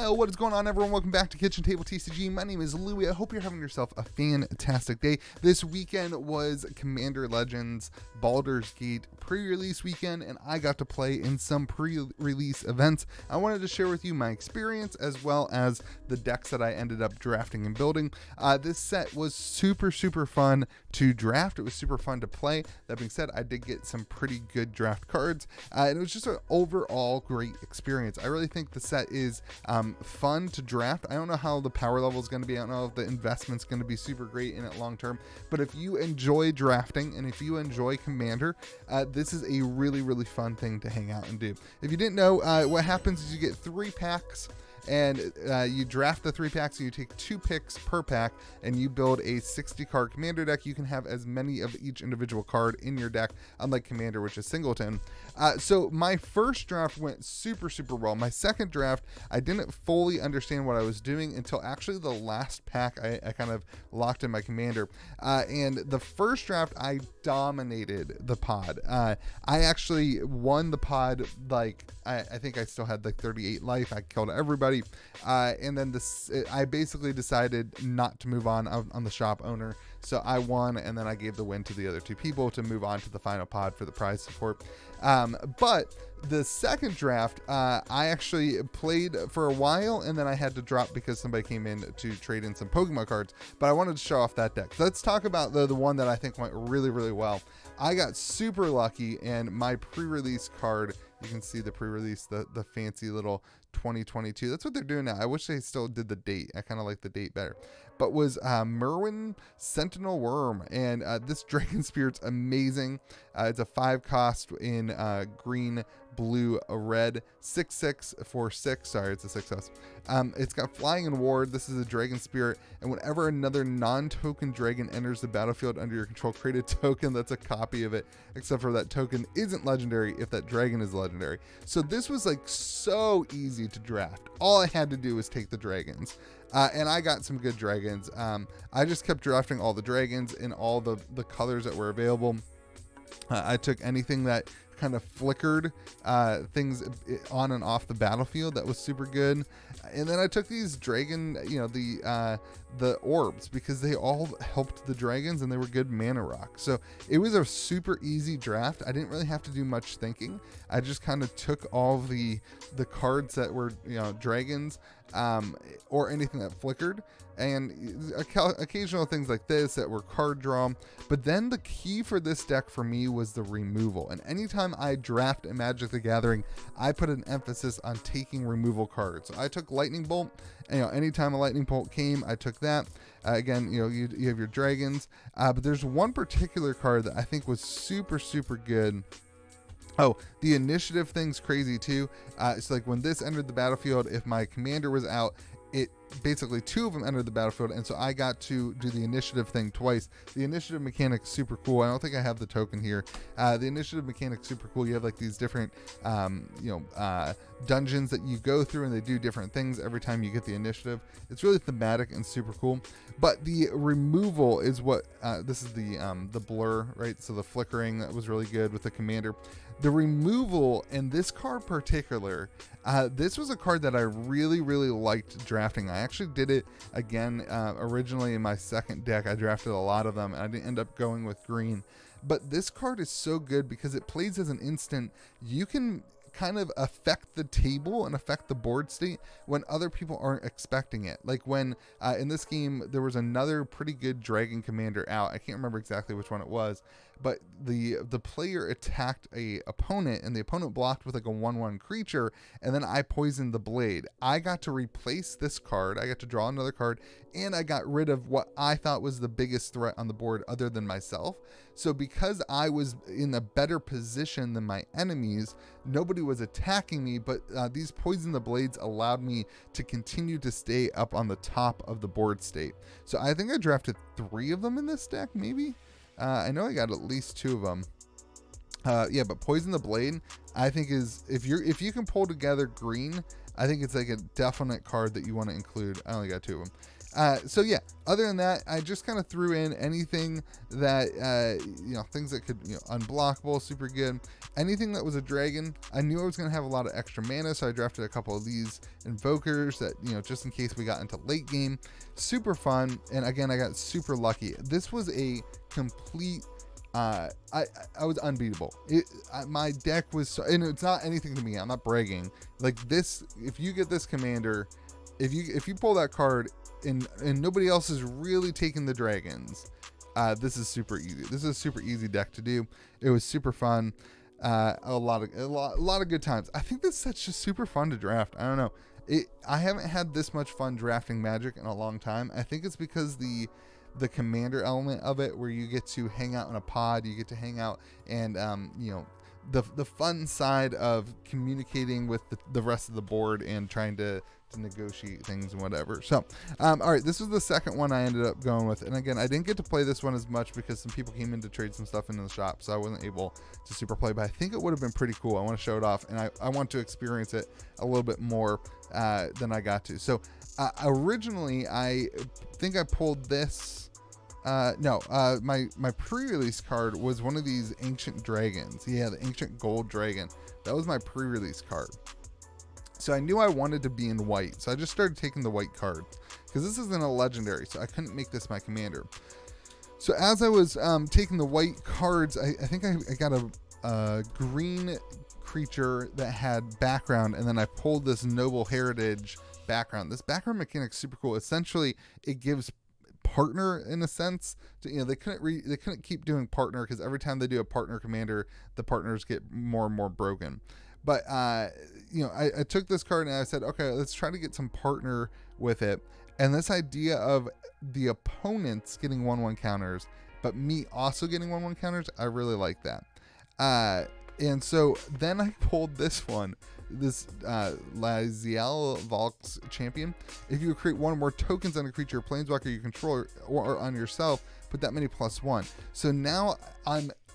Well, what is going on, everyone? Welcome back to Kitchen Table TCG. My name is Louie. I hope you're having yourself a fantastic day. This weekend was Commander Legends Baldur's Gate pre-release weekend, and I got to play in some pre-release events. I wanted to share with you my experience as well as the decks that I ended up drafting and building. This set was super fun to draft. It was super fun to play. That being said, I did get some pretty good draft cards, and it was just an overall great experience. I really think the set is fun to draft. I don't know how the power level is going to be. I don't know if the investment's going to be super great in it long term, but if you enjoy drafting and if you enjoy Commander, this is a really fun thing to hang out and do. If you didn't know, what happens is you get 3 packs, and you draft the 3 packs, and you take 2 picks per pack, and you build a 60 card Commander deck. You can have as many of each individual card in your deck, unlike Commander, which is singleton. So my first draft went super well. My second draft, I didn't fully understand what I was doing until actually the last pack I kind of locked in my Commander. And the first draft, I dominated the pod. I actually won the pod. Like, I think I still had like 38 life. I killed everybody. And then I basically decided not to move on the shop owner. So I won, and then I gave the win to the other 2 people to move on to the final pod for the prize support. But the second draft, I actually played for a while, and then I had to drop because somebody came in to trade in some Pokemon cards. But I wanted to show off that deck. Let's talk about the one that I think went really well. I got super lucky, and my pre-release card, you can see the pre-release, the fancy little 2022. That's what they're doing now. I wish they still did the date. I kind of like the date better. But was Merwin Sentinel Worm, and this Dragon Spirit's amazing. It's a 5 cost in green, blue, red, 6/6 for 6. Sorry, it's a 6/6. It's got flying and ward. This is a Dragon Spirit, and whenever another non-token dragon enters the battlefield under your control, create a token that's a copy of it, except for that token isn't legendary if that dragon is legendary. So this was like so easy to draft. All I had to do was take the dragons. And I got some good dragons. I just kept drafting all the dragons in all the colors that were available. I took anything that kind of flickered things on and off the battlefield. That was super good. And then I took these dragon, the orbs, because they all helped the dragons and they were good mana rock. So it was a super easy draft. I didn't really have to do much thinking. I just kind of took all the cards that were, dragons, or anything that flickered, and occasional things like this that were card draw. But then the key for this deck for me was the removal. And anytime I draft a Magic the Gathering, I put an emphasis on taking removal cards. So I took Lightning Bolt. Anytime a Lightning Bolt came, I took that. Again, you have your dragons. But there's one particular card that I think was super good. Oh, the initiative thing's crazy too. It's like when this entered the battlefield, if my commander was out, it basically 2 of them entered the battlefield, and so I got to do the initiative thing twice. The initiative mechanic's super cool. I don't think I have the token here. The initiative mechanic's super cool. You have like these different dungeons that you go through, and they do different things every time you get the initiative. It's really thematic and super cool. But the removal is what this is the blur, right? So the flickering, that was really good with the commander. The removal in this card particular, this was a card that I really liked drafting. I actually did it again originally in my second deck. I drafted a lot of them, and I didn't end up going with green. But this card is so good because it plays as an instant. You can kind of affect the table and affect the board state when other people aren't expecting it. Like when in this game there was another pretty good dragon commander out. I can't remember exactly which one it was, but the player attacked a opponent, and the opponent blocked with like a 1/1 creature, and then I poisoned the blade. I got to replace this card. I got to draw another card, and I got rid of what I thought was the biggest threat on the board other than myself. So because I was in a better position than my enemies, nobody was attacking me, but these poison the blades allowed me to continue to stay up on the top of the board state. So I think I drafted 3 of them in this deck, maybe. I know I got at least 2 of them. Yeah, but Poison the Blade, I think is, if you can pull together green, I think it's like a definite card that you want to include. I only got 2 of them. So yeah, other than that, I just kind of threw in anything that, things that could, unblockable, super good. Anything that was a dragon, I knew I was going to have a lot of extra mana, so I drafted a couple of these invokers that, just in case we got into late game. Super fun, and again, I got super lucky. This was a complete... I was unbeatable. My deck was and it's not anything to me. I'm not bragging. Like this, if you get this commander, if you pull that card and nobody else is really taking the dragons, this is super easy. This is a super easy deck to do. It was super fun. A lot of good times. I think this set's just super fun to draft. I don't know. I haven't had this much fun drafting Magic in a long time. I think it's because the commander element of it, where you get to hang out in a pod, you get to hang out and the fun side of communicating with the rest of the board and trying to negotiate things and whatever. So all right, this was the second one I ended up going with, and again, I didn't get to play this one as much because some people came in to trade some stuff into the shop, so I wasn't able to super play, but I think it would have been pretty cool. I want to show it off, and I want to experience it a little bit more than I got to. So originally, I think I pulled this. My pre-release card was one of these ancient dragons. Yeah, the ancient gold dragon. That was my pre-release card. So I knew I wanted to be in white, so I just started taking the white cards because this isn't a legendary, so I couldn't make this my commander. So as I was taking the white cards, I think I got a green creature that had background, and then I pulled this noble heritage background. This background mechanic's super cool. Essentially, it gives partner in a sense. They couldn't keep doing partner because every time they do a partner commander, the partners get more and more broken. But I took this card and I said, okay, let's try to get some partner with it. And this idea of the opponents getting 1/1 counters, but me also getting 1/1 counters, I really like that. And so then I pulled this one, this Lazial Valk's Champion. If you create one or more tokens on a creature or planeswalker you control or on yourself, put that many +1. So now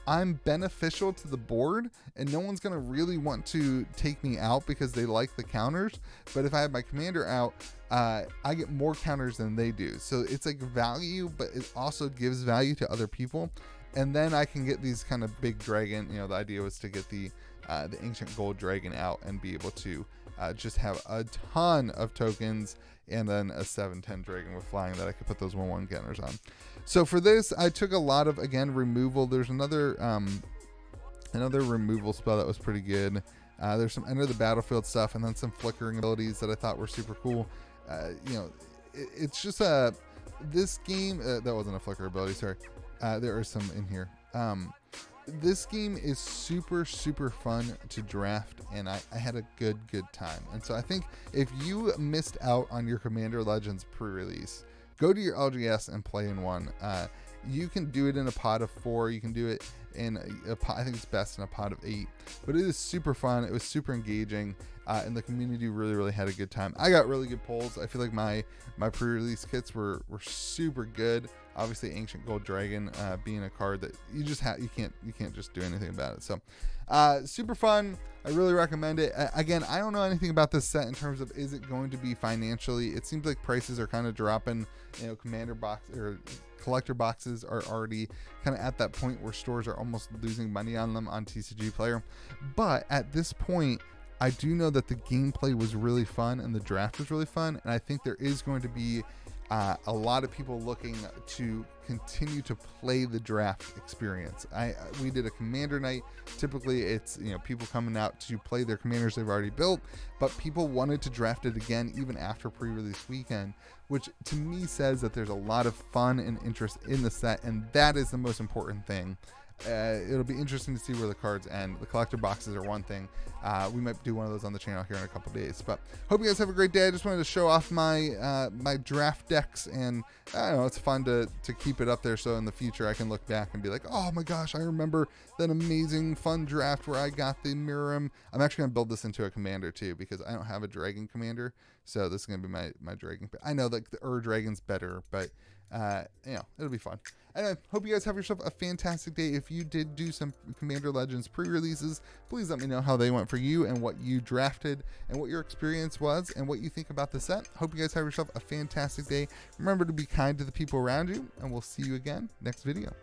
I'm beneficial to the board, and no one's going to really want to take me out because they like the counters. But if I have my commander out, I get more counters than they do. So it's like value, but it also gives value to other people. And then I can get these kind of big dragon. The idea was to get the ancient gold dragon out and be able to just have a ton of tokens, and then a 7/10 dragon with flying that I could put those 1/1 counters on. So for this, I took a lot of, again, removal. There's another removal spell that was pretty good. There's some enter the battlefield stuff, and then some flickering abilities that I thought were super cool. It's just this game that wasn't a flicker ability. Sorry, there are some in here. This game is super, super fun to draft, and I had a good time. And so I think if you missed out on your Commander Legends pre-release, go to your LGS and play in one. You can do it in a pod of 4. You can do it in a pod, I think it's best in a pod of 8. But it is super fun. It was super engaging, and the community really had a good time. I got really good polls. I feel like my pre-release kits were super good. Obviously, Ancient Gold Dragon being a card that you just you can't just do anything about it. So super fun. I really recommend it. Again, I don't know anything about this set in terms of is it going to be financially. It seems like prices are kind of dropping. Commander box or collector boxes are already kind of at that point where stores are almost losing money on them on TCG Player. But at this point, I do know that the gameplay was really fun and the draft was really fun, and I think there is going to be a lot of people looking to continue to play the draft experience. We did a commander night. Typically it's people coming out to play their commanders they've already built, but people wanted to draft it again even after pre-release weekend, which to me says that there's a lot of fun and interest in the set, and that is the most important thing. It'll be interesting to see where the cards end. The collector boxes are one thing. We might do one of those on the channel here in a couple days. But hope you guys have a great day. I just wanted to show off my my draft decks, and I don't know, it's fun to keep it up there so in the future I can look back and be like, oh my gosh, I remember that amazing fun draft where I got the Miram. I'm actually going to build this into a commander too, because I don't have a dragon commander. So this is going to be my dragon. I know that the dragon's better, but It'll be fun. Anyway, hope you guys have yourself a fantastic day. If you did do some Commander Legends pre-releases, please let me know how they went for you and what you drafted and what your experience was and what you think about the set. Hope you guys have yourself a fantastic day. Remember to be kind to the people around you, and we'll see you again next video.